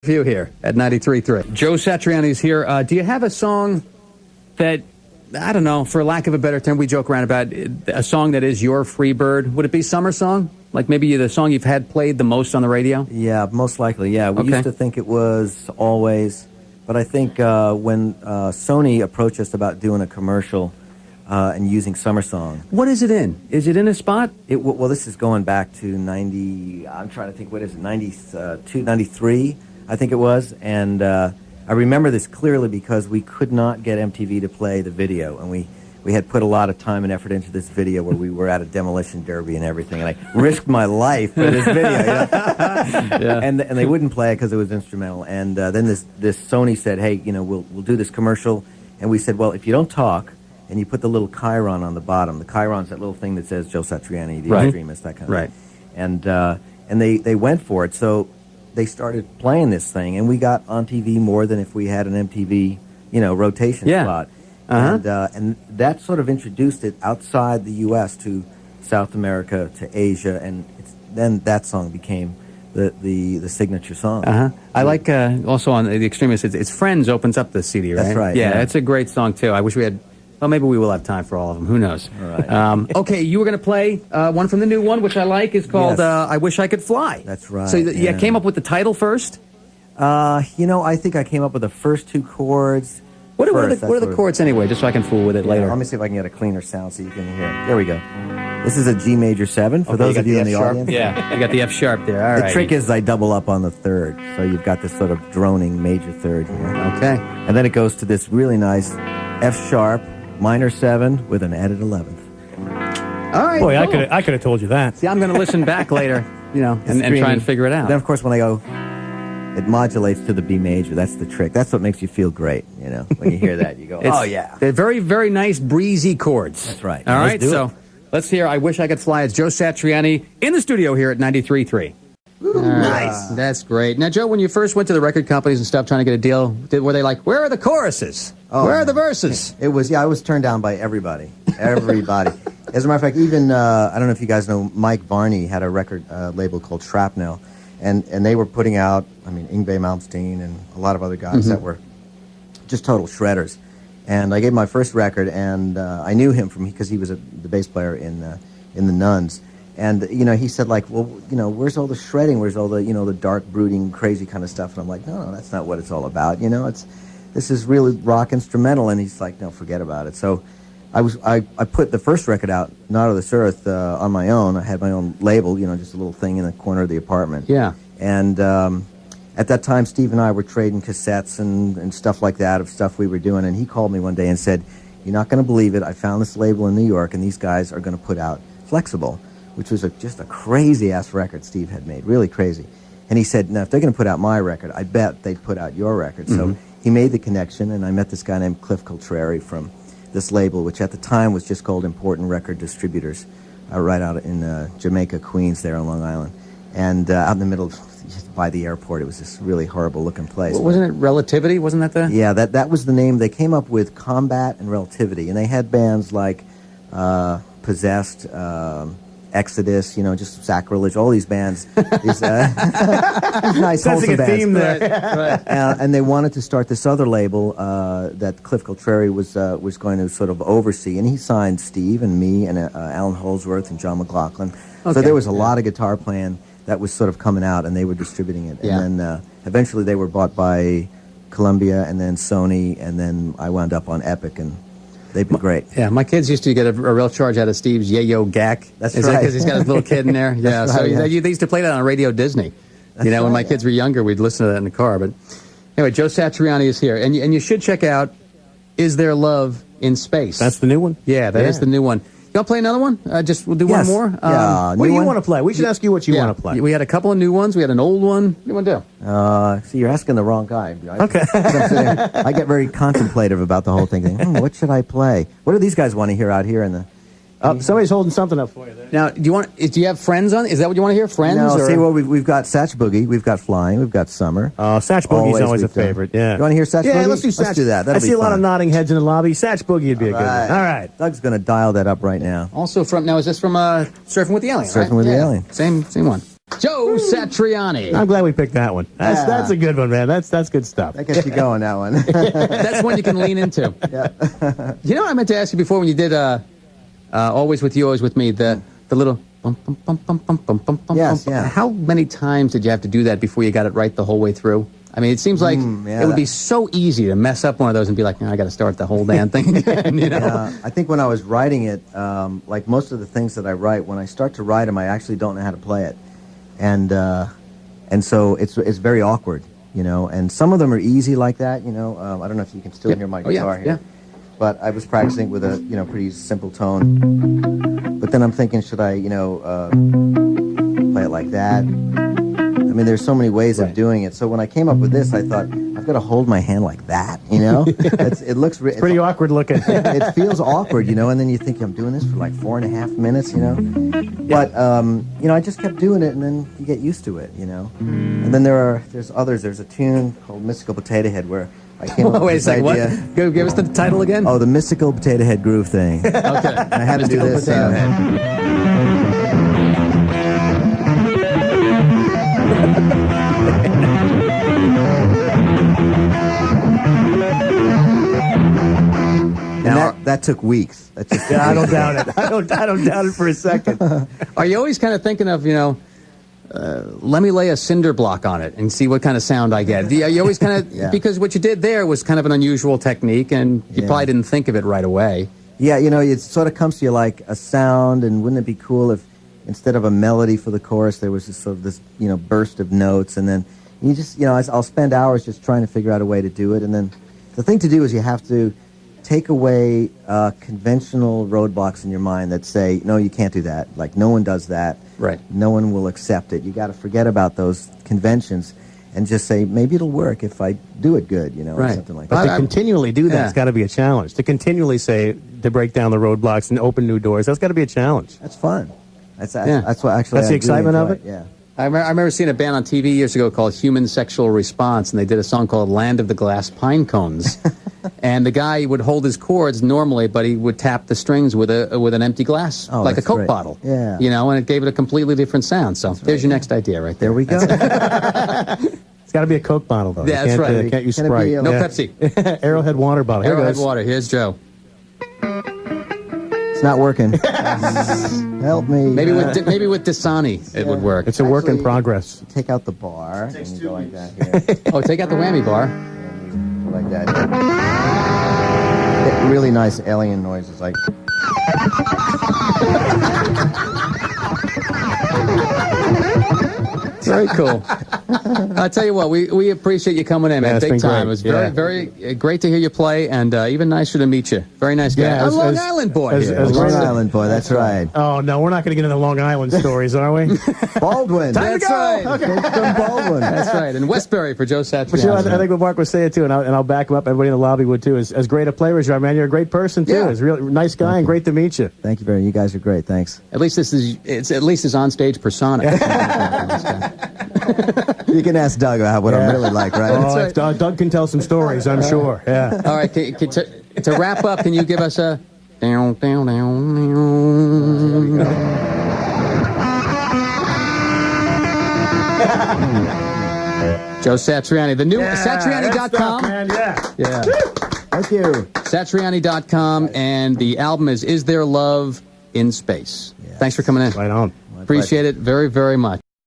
View here at 93.3. Joe Satriani is here. Do you have a song that, I don't know, for lack of a better term, we joke around about a song that is your free bird? Would it be Summer Song? Like maybe the song you've had played the most on the radio? Yeah, most likely, yeah. We used to think it was Always, but I think when Sony approached us about doing a commercial and using Summer Song. What is it in? Is it in a spot? Well, this is going back to 90, I'm trying to think, what is it, 92, 93? I think it was, and I remember this clearly because we could not get MTV to play the video, and we had put a lot of time and effort into this video where we were at a demolition derby and everything, and I risked my life for this video, you know? Yeah. And they wouldn't play it because it was instrumental, and then this Sony said, hey, you know, we'll do this commercial, and we said, well, if you don't talk, and you put the little chyron on the bottom, the chyron's that little thing that says Joe Satriani, the extremist, that kind of thing. And they went for it, so they started playing this thing, and we got on TV more than if we had an MTV, you know, rotation slot. And that sort of introduced it outside the U.S. to South America, to Asia, and then that song became the signature song. I like also on The Extremists, it's Friends opens up the CD, right? That's right. Yeah, it's a great song too. I wish we had. Well, maybe we will have time for all of them. Who knows? All right. Okay, you were going to play one from the new one, which I like. Is called I Wish I Could Fly. That's right. So you came up with the title first? You know, I think I came up with the first two chords. What are the chords anyway, just so I can fool with it later? Let me see if I can get a cleaner sound so you can hear it. There we go. This is a G major 7 for those of you in the audience. Yeah, you got the F sharp there. All right. The trick is I double up on the third, so you've got this sort of droning major third here. Okay. And then it goes to this really nice F sharp minor 7 with an added 11th. All right. Boy, cool. I could have told you that. See, I'm going to listen back later, you know, and try and figure it out. Then, of course, when I go, it modulates to the B major. That's the trick. That's what makes you feel great, you know. When you hear that, you go, oh, yeah. They're very, very nice, breezy chords. That's right. All right, so let's hear I Wish I Could Fly. It's Joe Satriani in the studio here at 93.3. Nice. That's great. Now, Joe, when you first went to the record companies and stuff trying to get a deal, were they like, where are the choruses? Where are the verses? It was, I was turned down by everybody. Everybody. As a matter of fact, even, I don't know if you guys know, Mike Varney had a record label called Shrapnel, and they were putting out, I mean, Yngwie Malmsteen and a lot of other guys that were just total shredders. And I gave him my first record, and I knew him because he was the bass player in the Nuns. And, you know, he said, like, well, you know, where's all the shredding? Where's all the, you know, the dark, brooding, crazy kind of stuff? And I'm like, no, that's not what it's all about. You know, this is really rock instrumental. And he's like, no, forget about it. So I put the first record out, Not of This Earth, on my own. I had my own label, you know, just a little thing in the corner of the apartment. Yeah. And at that time, Steve and I were trading cassettes and stuff like that of stuff we were doing. And he called me one day and said, you're not going to believe it. I found this label in New York, and these guys are going to put out Flexible, which was just a crazy-ass record Steve had made, really crazy. And he said, now, if they're going to put out my record, I bet they'd put out your record. So he made the connection, and I met this guy named Cliff Coltreri from this label, which at the time was just called Important Record Distributors, right out in Jamaica, Queens, there on Long Island. And out in the middle, by the airport, it was this really horrible-looking place. Well, wasn't it Relativity? Wasn't that the... Yeah, that was the name. They came up with Combat and Relativity, and they had bands like Possessed, Exodus, you know, just Sacrilege, all these bands. These nice, wholesome bands. Theme there. And they wanted to start this other label that Cliff Coltreri was going to sort of oversee, and he signed Steve and me and Alan Holdsworth and John McLaughlin. Okay. So there was a lot of guitar playing that was sort of coming out, and they were distributing it. Yeah. And then eventually they were bought by Columbia and then Sony, and then I wound up on Epic, and they've been great. Yeah, my kids used to get a real charge out of Steve's Yayo Gak. That's right. Because he's got his little kid in there. Yeah, so they used to play that on Radio Disney. You know, when my kids were younger, we'd listen to that in the car. But anyway, Joe Satriani is here. And you should check out Is There Love in Space? That's the new one? Yeah, that is the new one. You want to play another one? We'll do one more? Yeah. What do you want to play? We should ask you what you want to play. We had a couple of new ones. We had an old one. What do you want to do? See, you're asking the wrong guy. Okay. I get very contemplative about the whole thing. What should I play? What do these guys want to hear out here in the... somebody's holding something up for you there. Now, do you have Friends on? Is that what you want to hear? Friends? No, or? See, well, we've got Satch Boogie, we've got Flying, we've got Summer. Satch Boogie's always a favorite, yeah. You want to hear Satch Boogie? Yeah, let's do Satch. Let's do that. I see a lot of nodding heads in the lobby. Satch Boogie would be a good one. All right. Doug's going to dial that up right now. Also from, now is this from Surfing with the Alien, Surfing with the Alien. Same one. Joe Satriani. I'm glad we picked that one. That's a good one, man. That's good stuff. That gets you going, that one. That's one you can lean into. Yeah. You know what I meant to ask you before when you did Always With You, Always With Me, the little bum, bum, bum, bum, bum, bum, bum, bum, Yes, bum. yeah. How many times did you have to do that before you got it right the whole way through? I mean, it seems like it would be so easy to mess up one of those and be like, I got to start the whole damn thing again, you know? Yeah, I think when I was writing it, like most of the things that I write, when I start to write them, I actually don't know how to play it. And so it's very awkward, you know. And some of them are easy like that, you know. I don't know if you can still hear my guitar here. Yeah. But I was practicing with a, pretty simple tone. But then I'm thinking, should I, play it like that? I mean, there's so many ways of doing it. So when I came up with this, I thought, I've got to hold my hand like that, you know? It looks... It's pretty awkward looking. It feels awkward, you know, and then you think, I'm doing this for like 4.5 minutes, you know? But, I just kept doing it, and then you get used to it, you know? And then there's others. There's a tune called Mystical Potato Head where I came up with this idea. What? Give us the title again? Oh, the Mystical Potato Head groove thing. Okay. I had to do this. Now, that took weeks. That just I don't doubt it. I don't doubt it for a second. Are you always kind of thinking of, let me lay a cinder block on it and see what kind of sound I get? Are you always kind of, because what you did there was kind of an unusual technique, and you probably didn't think of it right away. Yeah, it sort of comes to you like a sound, and wouldn't it be cool if instead of a melody for the chorus, there was just sort of this, burst of notes, and then you just, I'll spend hours just trying to figure out a way to do it, and then the thing to do is you have to take away conventional roadblocks in your mind that say, no, you can't do that. Like, no one does that. Right. No one will accept it. You got to forget about those conventions and just say, maybe it'll work if I do it good, or something like that. But to continually do that's got to be a challenge. To continually say, to break down the roadblocks and open new doors, that's got to be a challenge. That's fun. That's what actually. That's the excitement of it? Yeah. I remember seeing a band on TV years ago called Human Sexual Response, and they did a song called Land of the Glass Pine Cones. And the guy would hold his chords normally, but he would tap the strings with an empty glass, like a Coke bottle. Yeah. And it gave it a completely different sound. So there's your next idea right there. There we go. It's got to be a Coke bottle, though. Yeah, that's right. Can't use Sprite. No Pepsi. Arrowhead water bottle. Arrowhead water. Here's Joe. It's not working. Help me. Maybe with Dasani it would work. It's a work in progress. Take out the bar and you go like that here. Oh, take out the whammy bar. And you go like that. Get really nice alien noises like. Very cool. I'll tell you what, we appreciate you coming in, man. Big time. It was very great to hear you play, and even nicer to meet you. Very nice guy. Yeah, Long Island boy here. Long Island boy, that's right. Oh, no, we're not going to get into Long Island stories, are we? Baldwin. That's right. Okay. From Baldwin. That's right. And Westbury for Joe Satriani. But I think what Mark was saying, too, and I'll back him up, everybody in the lobby would, too, as great a player as you are, man. You're a great person, too. He's a real nice guy and great to meet you. Thank you very much. You guys are great. Thanks. At least it's at least his onstage persona. You can ask Doug about what I'm really like, right? Oh, right. Doug can tell some stories, I'm sure. Yeah. All right, to wrap up, can you give us a down, down, down, down? Joe Satriani, the new Satriani.com. Yeah. Thank you. Satriani.com, and the album is There Love in Space? Yes. Thanks for coming in. Right on. Appreciate it very, very much.